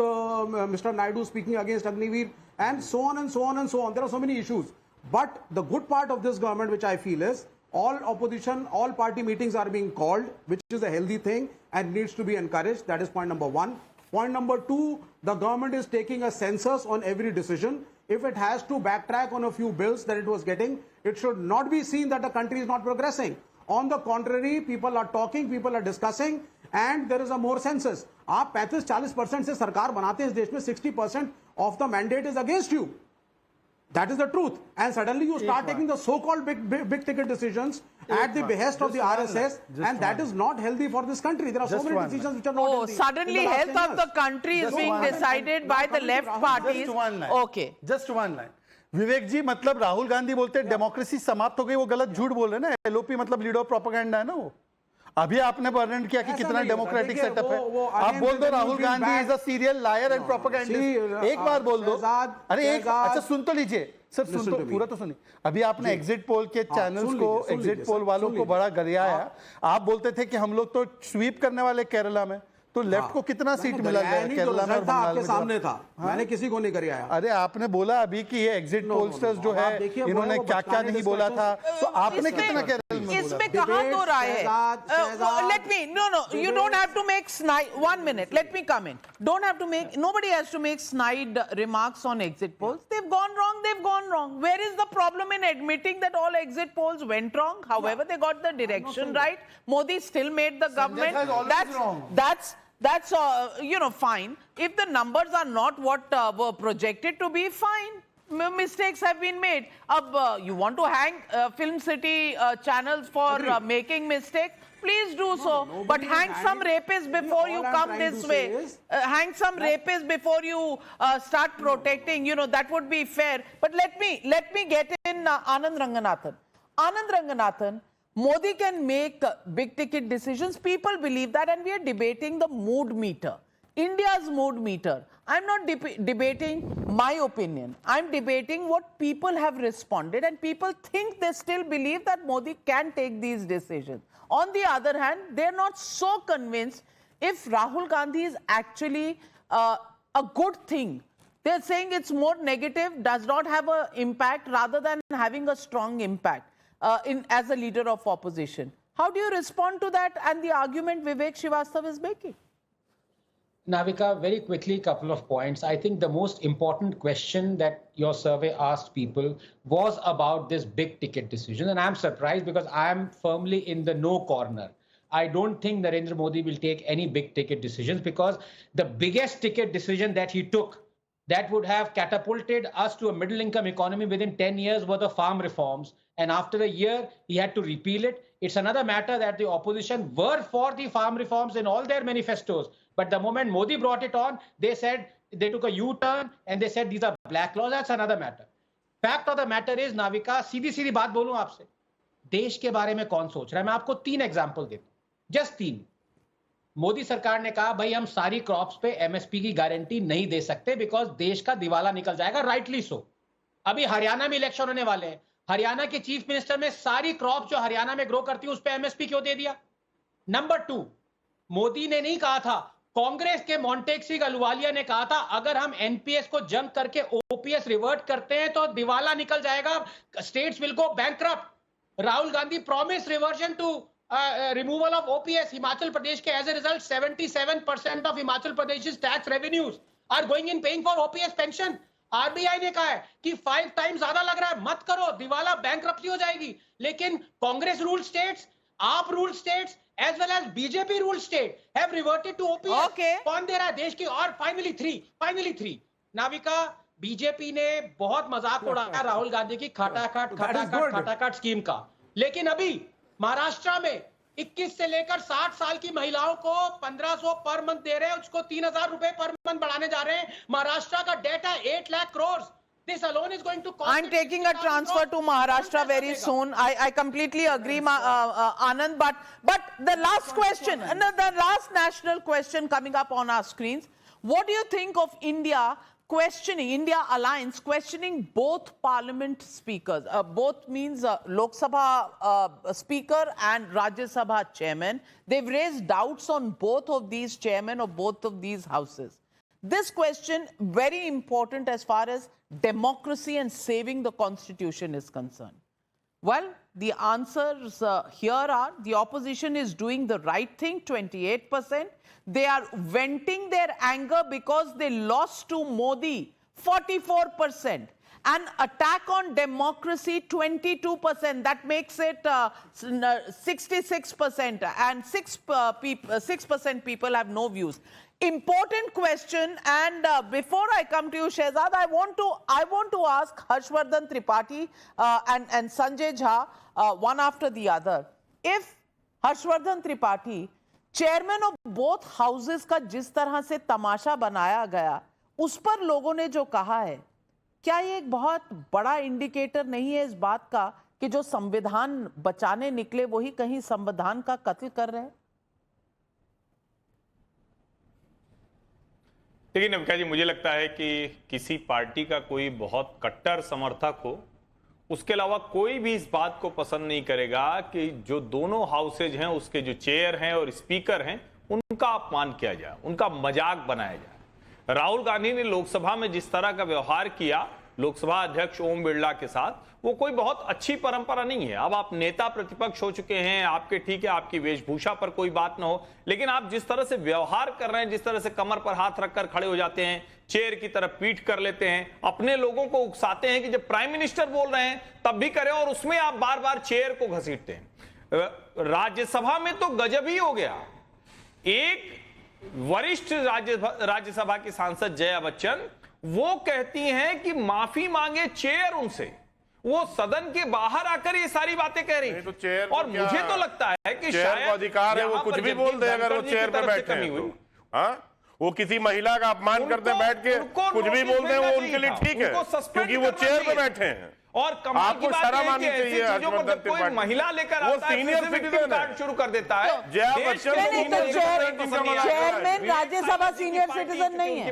Mr. Naidu speaking against Agniveer? And so on and so on and so on. There are so many issues. But the good part of this government, which I feel is, all opposition, all party meetings are being called, which is a healthy thing and needs to be encouraged. That is point number 1. Point number 2, the government is taking a census on every decision. If it has to backtrack on a few bills that it was getting, it should not be seen that the country is not progressing. On the contrary, people are talking, people are discussing, and there is a more census. आप 35-40% से सरकार बनाते हैं इस देश में, 60% of the mandate is against you. That is the truth. And suddenly you start taking the so-called big ticket decisions at the behest of the RSS, and that is not healthy for this country. There are so many decisions which are not healthy. Suddenly health of the country is being decided by the left parties. Okay. Just one line. विवेक जी, मतलब राहुल गांधी बोलते हैं democracy समाप्त हो गई, वो गलत झूठ बोल रहे हैं ना। एलओपी मतलब लीडर ऑफ प्रोपेगेंडा है ना वो। अभी आपने वर्णन किया कि कितना डेमोक्रेटिक सेटअप है। आप बोल दो Rahul Gandhi is a serial lawyer and propagandist, एक बार बोल दो। अरे एक, अच्छा सुन तो लीजिए सर, सुन तो पूरा तो सुनिए। अभी आपने एग्जिट पोल के चैनल्स को, एग्जिट पोल वालों को बड़ा गरियाया। आप बोलते थे कि हम लोग तो स्वीप करने वाले केरला में, तो लेफ्ट को कितना सीट मिला केरला में और बंगाल में? सामने था, मैंने किसी को नहीं गरियाया। अरे आपने बोला अभी कि ये एग्जिट पोलस्टर्स जो है इन्होंने क्या क्या नहीं बोला था, तो आपने कितना केरल में बोला? इसमें कहां दो राय है? Let me, no, you don't have to make snide, 1 minute, let me come in. Don't have to make, nobody has to make snide remarks on exit polls. They've gone wrong. Where is the problem in admitting that all exit polls went wrong? However, they got the direction right. Modi still made the government. That's fine. If the numbers are not what were projected to be, fine. mistakes have been made. You want to hang Film City channels for making mistakes? Please do so. But hang some rapists before you come this way. Hang some rapists before you start protecting. You know, that would be fair. But let me get in Anand Ranganathan. Anand Ranganathan, Modi can make big ticket decisions. People believe that, and we are debating the mood meter. India's mood meter. I'm not debating my opinion. I'm debating what people have responded, and people think they still believe that Modi can take these decisions. On the other hand, they're not so convinced if Rahul Gandhi is actually a good thing. They're saying it's more negative, does not have an impact rather than having a strong impact as a leader of opposition. How do you respond to that and the argument Vivek Srivastava is making? Navika, very quickly, couple of points. I think the most important question that your survey asked people was about this big ticket decision. And I'm surprised because I'm firmly in the no corner. I don't think Narendra Modi will take any big ticket decisions because the biggest ticket decision that he took that would have catapulted us to a middle income economy within 10 years were the farm reforms. And after a year, he had to repeal it. It's another matter that the opposition were for the farm reforms in all their manifestos. But the moment Modi brought it on, they said they took a U-turn and they said these are black laws. That's another matter. Fact of the matter is, Navika, सीधी बात बोलूं आपसे, देश के बारे में कौन सोच रहा है? मैं आपको 3 एग्जांपल देता हूं, जस्ट 3. मोदी सरकार ने कहा भाई हम सारी क्रॉप्स पे एमएसपी की गारंटी नहीं दे सकते बिकॉज देश का दिवाला निकल जाएगा. Rightly so. अभी हरियाणा में इलेक्शन होने वाले हैं. हरियाणा के चीफ मिनिस्टर में सारी क्रॉप जो हरियाणा में ग्रो करती है उस पे एमएसपी क्यों दे दिया? नंबर 2, मोदी ने नहीं कहा था, कांग्रेस के मॉन्टेक्सी अहलूवालिया ने कहा था अगर हम एनपीएस को जंप करके ओपीएस रिवर्ट करते हैं तो दिवाला निकल जाएगा, states will go bankrupt. Rahul Gandhi promise reversion to removal of OPS. Himachal Pradesh के as a result 77% of Himachal Pradesh tax revenues are going in paying for OPS pension. RBI ने कहा है कि 5 टाइम्स ज्यादा लग रहा है, मत करो, दिवाला बैंकक्रप्सी हो जाएगी. लेकिन कांग्रेस रूल स्टेट्स, आप rule states as well as BJP ruled state have reverted to OPS. Okay. कौन दे रहा है देश की? और finally three. नाविका, बीजेपी ने बहुत मजाक उड़ाया राहुल गांधी की खटाखट स्कीम का. लेकिन अभी महाराष्ट्र में 21 से लेकर 60 साल की महिलाओं को 1500 पर मंथ दे रहे हैं, उसको 3000 रुपए पर मंथ बढ़ाने जा रहे हैं. महाराष्ट्र का डेट है 8 lakh crore. This alone is going to cost. I'm taking a transfer to Maharashtra very soon. I completely agree, Anand. But the last question, the last national question coming up on our screens. What do you think of India Alliance questioning both parliament speakers? Both means Lok Sabha speaker and Rajya Sabha chairman. They've raised doubts on both of these chairmen of both of these houses. This question very important as far as democracy and saving the constitution is concerned. Well, the answers here are the opposition is doing the right thing, 28%. They are venting their anger because they lost to Modi, 44%. An attack on democracy, 22%. That makes it 66%. And 6% people have no views. Important question, and before I come to you, Shehzad, I want to ask Harshvardhan Tripathi and Sanjay Jha one after the other. If Harshvardhan Tripathi, chairman of both houses का जिस तरह से तमाशा बनाया गया, उस पर लोगों ने जो कहा है, क्या ये एक बहुत बड़ा इंडिकेटर नहीं है इस बात का कि जो संविधान बचाने निकले वही कहीं संविधान का कत्ल कर रहे हैं? देखिए नविका जी, मुझे लगता है कि किसी पार्टी का कोई बहुत कट्टर समर्थक हो, उसके अलावा कोई भी इस बात को पसंद नहीं करेगा कि जो दोनों हाउसेज हैं उसके जो चेयर हैं और स्पीकर हैं उनका अपमान किया जाए, उनका मजाक बनाया जाए. राहुल गांधी ने लोकसभा में जिस तरह का व्यवहार किया लोकसभा अध्यक्ष ओम बिरला के साथ, वो कोई बहुत अच्छी परंपरा नहीं है. अब आप नेता प्रतिपक्ष हो चुके हैं, आपके ठीक है आपकी वेशभूषा पर कोई बात ना हो, लेकिन आप जिस तरह से व्यवहार कर रहे हैं, जिस तरह से कमर पर हाथ रखकर खड़े हो जाते हैं, चेयर की तरफ पीठ कर लेते हैं, अपने लोगों को उकसाते हैं कि जब प्राइम मिनिस्टर बोल रहे हैं तब भी करें, और उसमें आप बार बार चेयर को घसीटते हैं. राज्यसभा में तो गजब ही हो गया. एक वरिष्ठ राज्यसभा की सांसद जया बच्चन वो कहती हैं कि माफी मांगे चेयर उनसे, वो सदन के बाहर आकर ये सारी बातें कह रही तो चेयर और मुझे तो लगता है कि शायद अधिकार है, वो कुछ भी बोल दे अगर वो चेयर पे बैठे हैं तो। हाँ, वो किसी महिला का अपमान करते बैठ के कुछ भी बोल दे, वो उनके लिए ठीक है क्योंकि वो चेयर पे बैठे हैं। और कमाल की बात शर्म है आनी कि ऐसी चाहिए चीजों पर जब कोई महिला लेकर आता है, सीनियर सिटीजन कार्ड शुरू कर देता है। जया देश बच्चन के नहीं, तो लोगों को चेयरमैन राज्यसभा सीनियर सिटीजन नहीं है।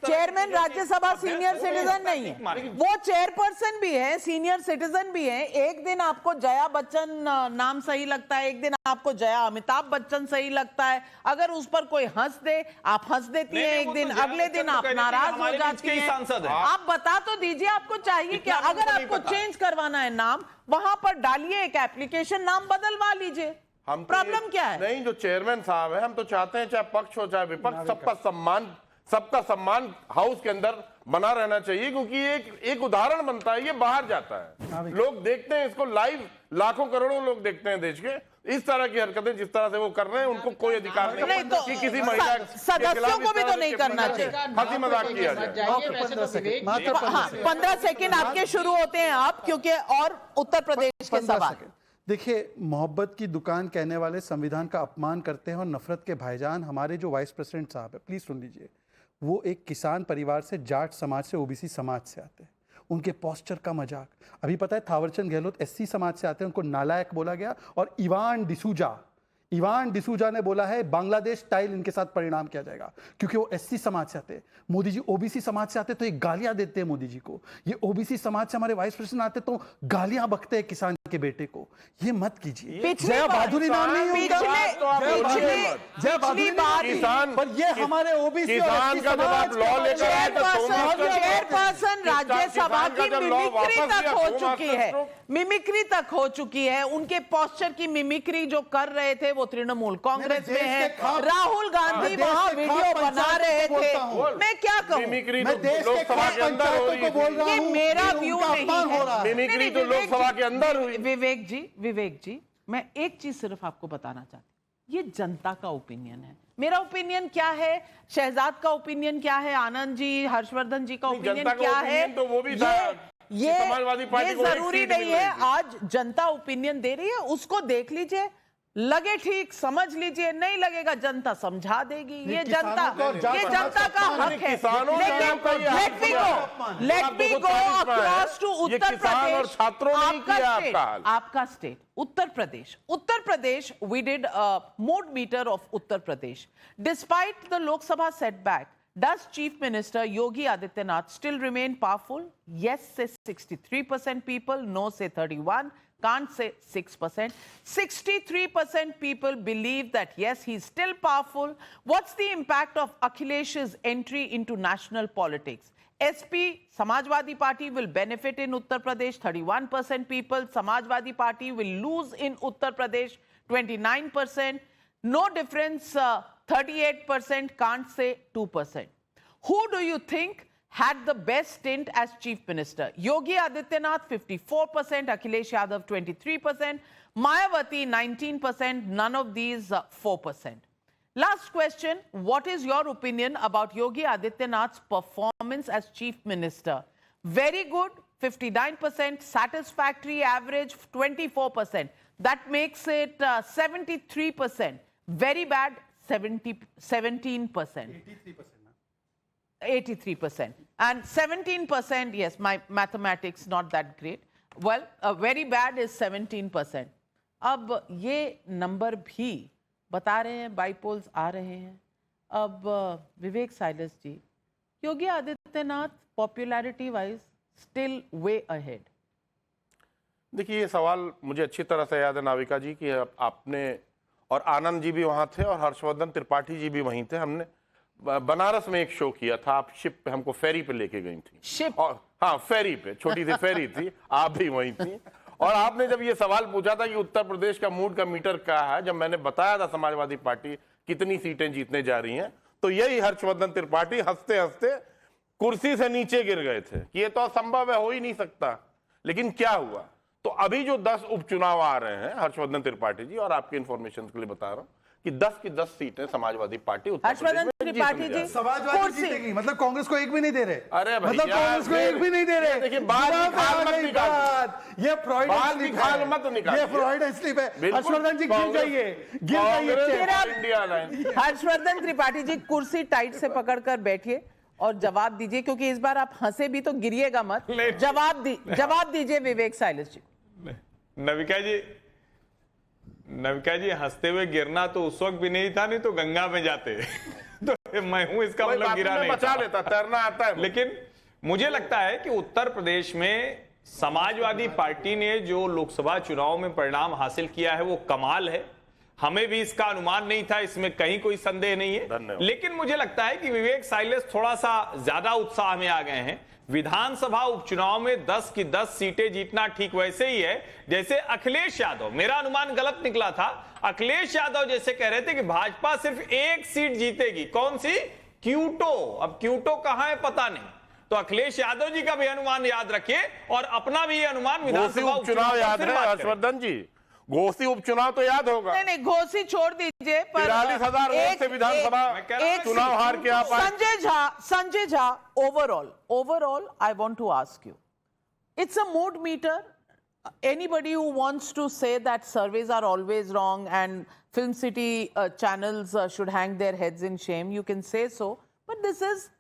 चेयरमैन राज्यसभा सीनियर सिटीजन नहीं है, वो चेयरपर्सन भी है, सीनियर सिटीजन भी है। एक दिन आपको जया बच्चन नाम सही लगता है, एक दिन आपको जया अमिताभ बच्चन सही लगता है। अगर उस पर कोई हंस दे, आप हंस देती हैं एक दिन, अगले दिन आप नाराज हो जाती हैं। आप बता तो दीजिए आपको चाहिए क्या? अगर आपको चेंज करवाना है नाम, वहां पर डालिए एक एप्लीकेशन, नाम बदलवा लीजिए। हम प्रॉब्लम क्या है? नहीं, जो चेयरमैन साहब है, हम तो चाहते हैं चाहे पक्ष हो चाहे विपक्ष, सबका सम्मान हाउस के अंदर बना रहना चाहिए क्योंकि एक उदाहरण बनता है, ये बाहर जाता है, लोग देखते हैं इसको लाइव, लाखों करोड़ों लोग देखते हैं देश के। इस तरह की हरकतें जिस तरह से वो कर रहे हैं, उनको कोई अधिकार नहीं तो कि किसी महिला सदस्यों को भी तो नहीं करना चाहिए। हंसी मजाक किया जाए। 15 सेकंड आपके शुरू होते हैं आप, क्योंकि और उत्तर प्रदेश के सवाल। देखिए, मोहब्बत की दुकान कहने वाले संविधान का अपमान करते हैं और नफरत के भाईजान हमारे जो वाइस प्रेसिडेंट साहब है, प्लीज सुन लीजिए। वो एक किसान परिवार से, जाट समाज से, ओबीसी समाज से आते हैं। उनके पोस्चर का मजाक, अभी पता है थावरचंद गहलोत एससी समाज से आते हैं, उनको नालायक बोला गया। और इवान डिसूजा ने बोला है बांग्लादेश स्टाइल इनके साथ परिणाम किया जाएगा क्योंकि वो एससी समाज से आते हैं। मोदी जी ओबीसी समाज से आते तो ये गालियां देते हैं मोदी जी को। ये ओबीसी समाज से हमारे वाइस प्रेसिडेंट आते तो गालियां बकते हैं किसान के बेटे को। ये मत कीजिए। जया भादुरी नाम नहीं होगा, जया भादुरी किसान, पर ये हमारे ओबीसी किसान का जब आप लॉ लेकर आए चेयरपर्सन राज्यसभा की मिमिक्री तक हो चुकी है, मिमिक्री तक हो चुकी है। उनके पोस्चर की मिमिक्री जो कर रहे थे वो तृणमूल कांग्रेस में है। राहुल गांधी वहां वीडियो बना रहे थे। मैं क्या कहूं, मैं देश के लोकसभा के अंदर हो रही है। ये मेरा व्यू नहीं है। मिमिक्री तो लोकसभा के अंदर हुई। विवेक जी, मैं एक चीज सिर्फ आपको बताना चाहती हूँ, ये जनता का ओपिनियन है। मेरा ओपिनियन क्या है, शहजाद का ओपिनियन क्या है, आनंद जी, हर्षवर्धन जी का ओपिनियन क्या है, तो वो भी ये समाजवादी पार्टी को जरूरी नहीं है। आज जनता ओपिनियन दे रही है, उसको देख लीजिए, लगे ठीक समझ लीजिए, नहीं लगेगा जनता समझा देगी। ये जनता का हक है। Let me go across to Uttar Pradesh. आपका state Uttar Pradesh, we did a mood meter of Uttar Pradesh. Despite the Lok Sabha setback, does Chief Minister Yogi Adityanath still remain powerful? Yes, say 63% people, no, say 31%. Can't say 6%. 63% people believe that yes, he's still powerful. What's the impact of Akhilesh's entry into national politics? SP, Samajwadi Party will benefit in Uttar Pradesh, 31% people. Samajwadi Party will lose in Uttar Pradesh, 29%. No difference, 38%, can't say 2%. Who do you think had the best stint as Chief Minister? Yogi Adityanath, 54%, Akhilesh Yadav, 23%, Mayawati, 19%, none of these, 4%. Last question, what is your opinion about Yogi Adityanath's performance as Chief Minister? Very good, 59%, satisfactory, average, 24%. That makes it 73%. Very bad, 17%. 83%. And 17%, yes, my mathematics not that great. Well, very bad is 17%. अब ये number भी बता रहे हैं, bypolls आ रहे हैं। अब Vivek Sailas ji, Yogi Adityanath popularity wise still way ahead. देखिए, ये सवाल मुझे अच्छी तरह से याद है नाविका जी कि आपने और आनंद जी भी वहाँ थे और हर्षवर्धन त्रिपाठी जी भी वहीं थे। हमने बनारस में एक शो किया था, आप शिप पे हमको फेरी पे लेके गई थी। शिप? और हाँ, फेरी पे, छोटी सी फेरी थी, आप भी वहीं थी। और आपने जब ये सवाल पूछा था कि उत्तर प्रदेश का मूड का मीटर क्या है, जब मैंने बताया था समाजवादी पार्टी कितनी सीटें जीतने जा रही हैं, तो यही हर्षवर्धन त्रिपाठी हंसते हंसते कुर्सी से नीचे गिर गए थे कि ये तो असंभव है, हो ही नहीं सकता। लेकिन क्या हुआ, तो अभी जो 10 उपचुनाव आ रहे हैं, हर्षवर्धन त्रिपाठी जी, और आपके इंफॉर्मेशन के लिए बता रहा हूं, कि 10 की 10 सीटें समाजवादी पार्टी उत्तर प्रदेश हर्षवर्धन में त्रिपाठी जीतने जा जी, रही है। समाजवादी कुर्सी- जीतेगी, मतलब कांग्रेस को एक भी नहीं दे रहे। अरे भैया, मतलब कांग्रेस को एक भी नहीं दे रहे। देखिए, बात निकाल मत निकाल। ये फ्रॉइड बात स्लिप निकाल है। मत निकाल। ये फ्रॉइड स्लिप है। बिल्कुल, हर्षवर्धन जी गिर कांग्रेस- जाइए, गिर कांग्रेस जाइए। और इंडिया अलायंस। हर्षवर्धन त्रिपाठी जी, कुर्सी टाइट से पकड़कर बैठिए और जवाब दीजिए, क्योंकि इस बार आप हंसे भी तो गिरिएगा मत। जवाब दीजिए विवेक साइलेस जी। नविका जी हंसते हुए गिरना तो उस वक्त भी नहीं था, नहीं तो गंगा में जाते तो मैं हूं, इसका कोई मतलब बात गिरा नहीं, नहीं बचा था। लेता, तैरना आता है। लेकिन मुझे लगता है कि उत्तर प्रदेश में समाजवादी पार्टी ने जो लोकसभा चुनाव में परिणाम हासिल किया है वो कमाल है। हमें भी इसका अनुमान नहीं था, इसमें कहीं कोई संदेह नहीं है। धन्यवाद। लेकिन मुझे लगता है कि विवेक साइलेस थोड़ा सा ज्यादा उत्साह में आ गए हैं। विधानसभा उपचुनाव में 10 की 10 सीटें जीतना ठीक वैसे ही है जैसे अखिलेश यादव, मेरा अनुमान गलत निकला था, अखिलेश यादव जैसे कह रहे थे कि भाजपा सिर्फ एक सीट जीतेगी। कौन सी? क्यूटो। अब क्यूटो कहां है पता नहीं। तो अखिलेश यादव जी का भी अनुमान याद रखिए और अपना भी अनुमान घोसी विधानसभा उपचुनाव याद है हर्षवर्धन जी? घोसी उपचुनाव तो याद होगा। नहीं, घोसी छोड़ दीजिए, पर 43,000 वोट से विधानसभा चुनाव हार के आप आए। Sanjay Jha, overall, I want to ask you, it's a mood meter. Anybody who wants to say that surveys are always wrong and Film City channels should hang their heads in shame, you can say so. But this is,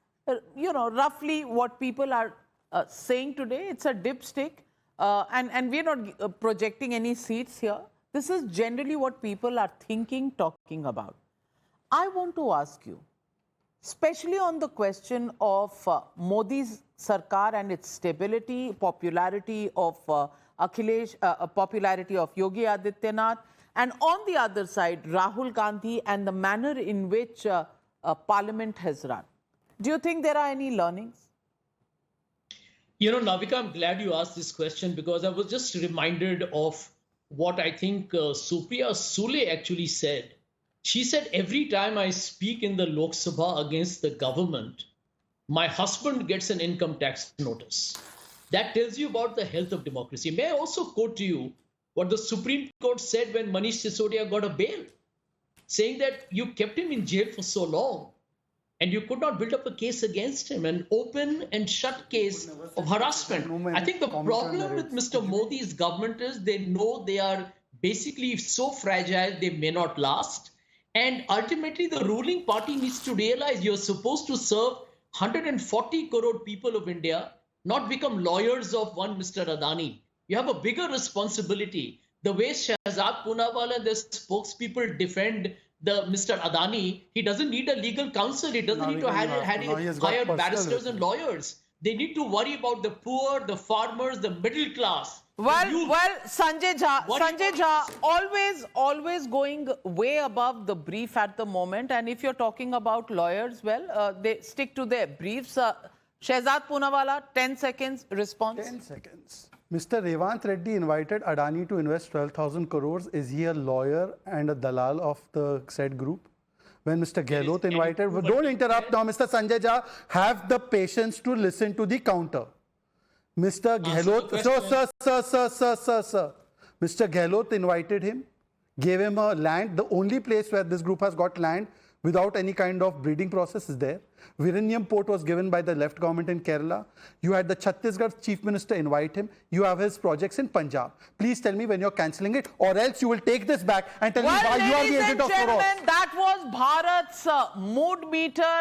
roughly what people are saying today. It's a dipstick. And we're not projecting any seats here. This is generally what people are thinking, talking about. I want to ask you, especially on the question of Modi's Sarkar and its stability, popularity of popularity of Yogi Adityanath, and on the other side, Rahul Gandhi and the manner in which Parliament has run. Do you think there are any learnings? Navika, I'm glad you asked this question because I was just reminded of what I think Supriya Sule actually said. She said, every time I speak in the Lok Sabha against the government, my husband gets an income tax notice. That tells you about the health of democracy. May I also quote to you what the Supreme Court said when Manish Sisodia got a bail, saying that you kept him in jail for so long and you could not build up a case against him, an open and shut case of harassment. I think the problem with Mr. Modi's government is they know they are basically so fragile they may not last. And ultimately, the ruling party needs to realize you're supposed to serve 140 crore people of India, not become lawyers of one Mr. Adani. You have a bigger responsibility. The way Shehzad Poonawalla and the spokespeople defend the Mr. Adani, he doesn't need a legal counsel. He doesn't need to hire barristers and lawyers. They need to worry about the poor, the farmers, the middle class. Well, Sanjay Jha, always going way above the brief at the moment. And if you're talking about lawyers, well, they stick to their briefs. Shehzad Poonawalla, 10 seconds response. 10 seconds. Mr. Revant Reddy invited Adani to invest 12,000 crores. Is he a lawyer and a dalal of the said group? When Mr. Gehlot invited, don't interrupt now, Mr. Sanjay Jha, have the patience to listen to the counter. Mr. Gehlot, sir. Mr. Gehlot invited him, gave him a land. The only place where this group has got land without any kind of breeding process is there. Viranium port was given by the left government in Kerala. You had the Chhattisgarh chief minister invite him. You have his projects in Punjab. Please tell me when you're cancelling it, or else you will take this back and tell me why you are the agent of Soros. That was Bharat's mood meter.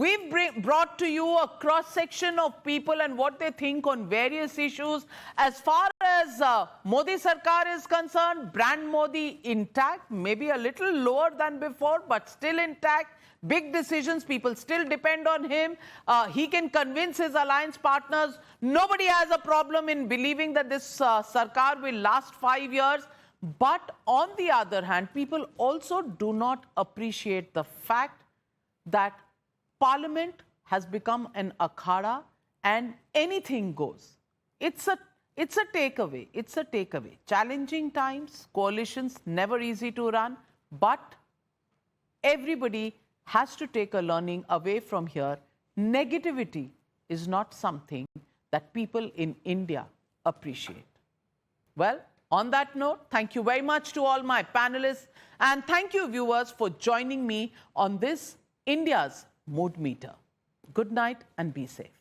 We've brought to you a cross-section of people and what they think on various issues. As far as Modi Sarkar is concerned, brand Modi intact, maybe a little lower than before, but still intact. Big decisions, people still depend on him. He can convince his alliance partners. Nobody has a problem in believing that this Sarkar will last 5 years. But on the other hand, people also do not appreciate the fact that Parliament has become an akhada and anything goes. It's a takeaway. It's a takeaway. Challenging times, coalitions, never easy to run, but everybody has to take a learning away from here. Negativity is not something that people in India appreciate. Well, On that note, thank you very much to all my panelists, and thank you, viewers, for joining me on this India's Mood Meter. Good night and be safe.